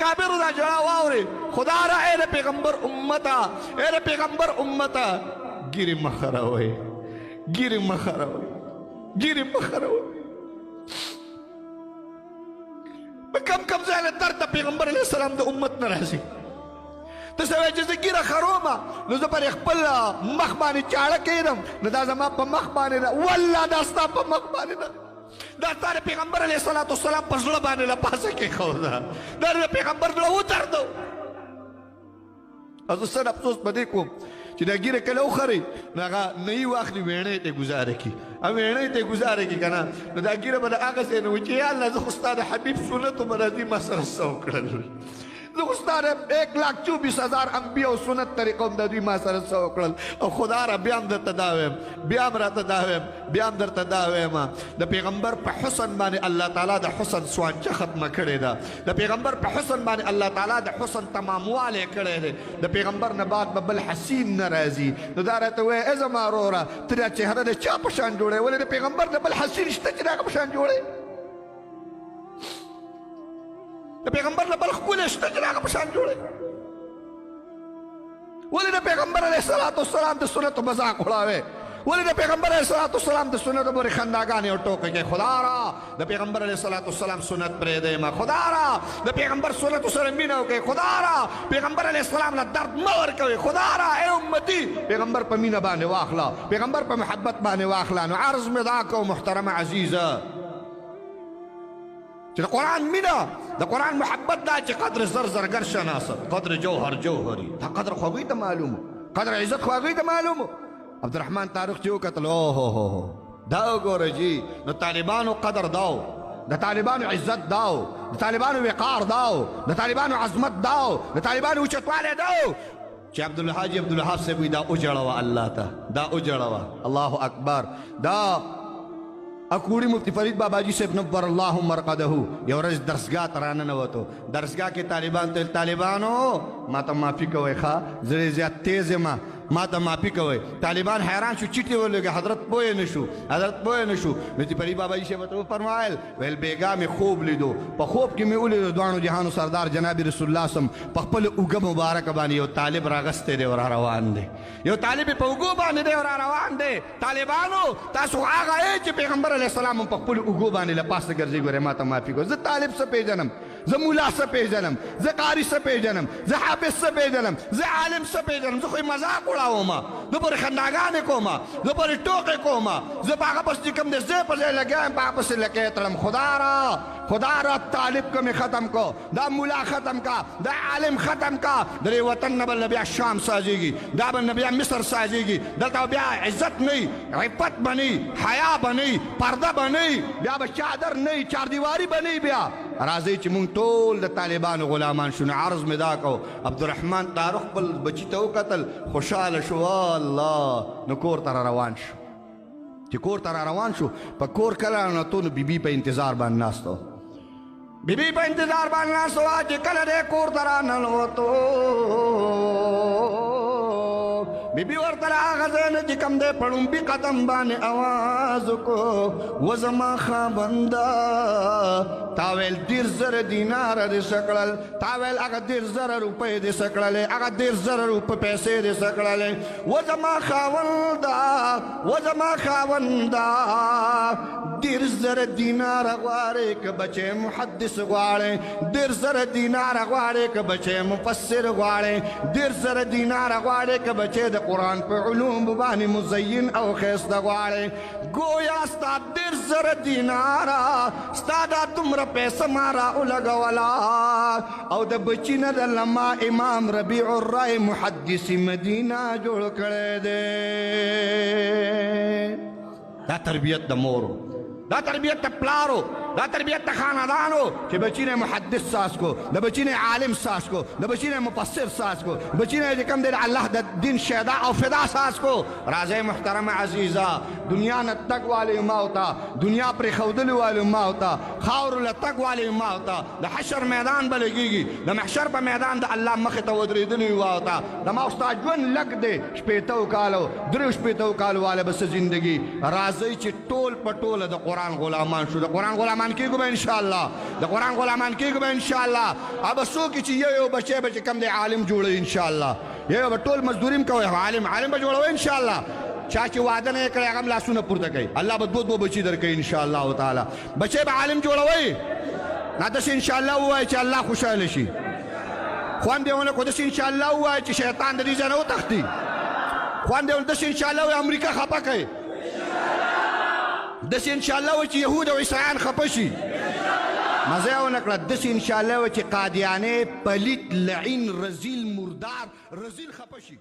اکابر دا جڑا واوري خدا را اے پیغمبر امتا اے پیغمبر امتا گیری مخروي گیری مخروي گیری مخروي کم ځای درد د پیغمبر علیه السلام د امت نه راځي ته څه وایې چې زه ګیره خرومه نو زه پر خپل مخ باندې چاړه کښېږدم نو دا زما په مخ باندې ده والله دا ستا په مخ باندې ده دا ستا د پیغمبر علیه السلام په زړه باندې لپاسه کېښوده دا د پیغمبر زړه ودردو او زه څه افسوس په دې کوم چې دا ګیره کله وخرئ نو هغه نهي واخلي ویڼۍ ته ګزاره کړي او ویڼۍ ته ګزاره کړي که نه نو دا ګیره به د هغه ځای نه وي چې یا الله زه خو ستا د حبیب سنتو به راځي ما سره څه وکړل زه خو ستا د 1,24,000 انبیا او سنت طریقه هم د دوی ما سره څه وکړل او خدا را بیا هم درته دا ویم بیا هم راته دا ویم بیا هم درته دا ویم د پیغمبر په حسن باندې الله تعالی د حسن سوانچه ختمه کړې ده د پیغمبر په حسن باندې الله تعالی د حسن تماموالی کړی دی د پیغمبر نه بعد به بل حسین نه راځي نو دا راته وایي ای زما وروره ته دا چهره د چا په شان جوړی ولې د پیغمبر نه بل حسین شته چې د هغه په شان جوړی د پیغمبر نه بل ښکلی شته چې د هغه په شان جوړی ولې د پیغمبر علیه السلام د سنتو مذاق وړاوې ولې د پیغمبر علیه السلام د سنتو پورې خنداګانې او ټوکې کوي خدا را د پیغمبر علیه السلام سنت پرېږدئ ما خدا را د پیغمبر سنتو سره مینه وکړئ خدا را پیغمبر علیه السلام له درد مه ورکوئ خدا را ای امتي پیغمبر په مینه باندې واخله پیغمبر په محبت باندې واخله نو عرض مې دا کو محترمه عزیزه چې د قرآن مینه د قرآن محبت دا چې قدر زر زرګر شناسه قدر جوهر جوهري دا قدر خو هغوی ته معلومه قدر عزت خو هغوی ته معلومه عبدالرحمن طارق چې وکتل اوهو دا وګوره جي نو طالبانو قدر داو د طالبانو عزت داو د طالبانو وقار داو د طالبانو عظمت داو د طالبانو اوچتوالی داو چې حاجي عبدالوهاب صاحب وي دا وجړوه الله ته دا وجړوه الله اکبر دا اکوړي مفتی فرید باباجي صاحب نور الله مرقده یو ورځ درسګاه ته راننوتو درسګاه کې طالبانو ما ته معافي کوئ ښه زه زیات تیز یم ما ته معافي کوئ طالبان حیران شو چیټې ولګې حضرت پوه نه شو مفتی فرید باباجي صاحب ورته وفرمایل ویل بیګا مې خوب لیدو په خوب کې مې ولیدو دواړو جهانو سردار جناب رسول الله صم په خپل اوږه مبارکه باندې یو طالب راغستی دی ورا روان دی یو طالب په اوږو باندې دی ورا روان دی طالبانو تاسو هغه چې پیغمبر علیه السلام په خپل اوږو باندې له پاسه ګرځي ګورې ما ته معافي کوه زه طالب څه پیژنم زه مولا څه پیژنم زه قاري څه پیژنم زه حافظ څه پیژنم زه عالم څه پیژنم زه خو یې مذاق وړاوم زه پورې خنداګانې کوم زه پورې ټوکې کوم زه په هغه پسې چې کوم دی ځای په ځای لګیا یم په هغه پسې لکۍ تړم خدا را طالب کو مې ختم کو دا مولا ختم کا دا عالم ختم کا د دې وطن نه بل نه بیا شام سازېږي دا بل نه بیا مصر سازېږي دلته بیا عزت نه وي عفت به نه وي حیا به نه وي پرده به نه وي بیا به چادر نه وي چاردیواري به نه وي بیا راځئ چې مونږ ټول د طالبانو غلامان شو نو عرض مې دا کو عبدالرحمن طارق خپل بچي ته وکتل خوشحاله شو الله نو کور ته روان شو چې کور ته روان شو په کور کله نتو نو بیبي په انتظار باندې ناستو بیبي په انتظار باندې ناستو چې کله دی کور ته راننوتو بیبي ورته هغه ځای نه چې کوم دی په ړومبي قدم باندې اواز وکړو و زما خاونده تا ویل 10,000 دیناره دې څه کړل تا ویل هغه 10,000 روپۍ دې څه کړلې هغه 10,000 روپۍ پیسې دې څه کړلې و زما خاونده 10,000 دیناره غواړې که بچې محدث غواړې 10,000 دیناره غواړې که بچې مفسر غواړې 10,000 دیناره غواړې که بچې د قرآن په علوم باندې مزین او ښایسته غواړې گویا ستا 10,000 دیناره ستا دا دومره پیسه ما را ولګوله او د بچي نه دله ما امام ربیع الرای محدث مدینه جوړ کړی دی دا تربیت د مورو دا تربیت د پلارو دا تربیت د خاندانو چې بچی نه محدث ساز کو د بچی نه عالم ساز کو د بچی نه مفسر ساز کو بچی نه چې کوم دی الله د دین شهدا او فدا ساز کو راځئ محترمه عزیزه دنیا نه تګ والی ما ہوتا دنیا پرې ښودلي والی ما ہوتا خاورو له تګ والی ما ہوتا د حشر میدان به لګېږي د محشر په میدان د الله مخې ته ودرېدلي ما ہوتا د ما ستا ژوند لږ دی 80 کالو 63 کالو والی به څه زندګي راځئ چې ټول په ټوله د قرآن قرآن غلامان شو د قرآن غلامان کېږو به انشاءالله د قرآن غلامان کېږو به انشاءالله ابه څوک چې یو بچی به چې کم دی عالم جوړوي انشاءالله یو به ټول مزدوري م کوئ عالم به جوړوئ انشاءالله چا چې واده نه یې کړی هغه هم لاسونه پورته کوي الله به دوه بچي درکوي انشاءالله تعالی بچی به عالم جوړوئ نه داسې انشاءالله ووایي چې الله خوشحاله شي خوند یې ونه کړو داسې انشاءالله ووایي چې شیطان د دې ځای نه وتښتي خوند یې ونه داسې انشاءالله وایي امریکا خفه کوي داسې انشاءالله وایي چې یهود او عیسایان خفه شي مزه یې ونه کړه داسې انشاءالله وایي چې قادیانې پلیت لعین رزیل مردار رزیل خفه شي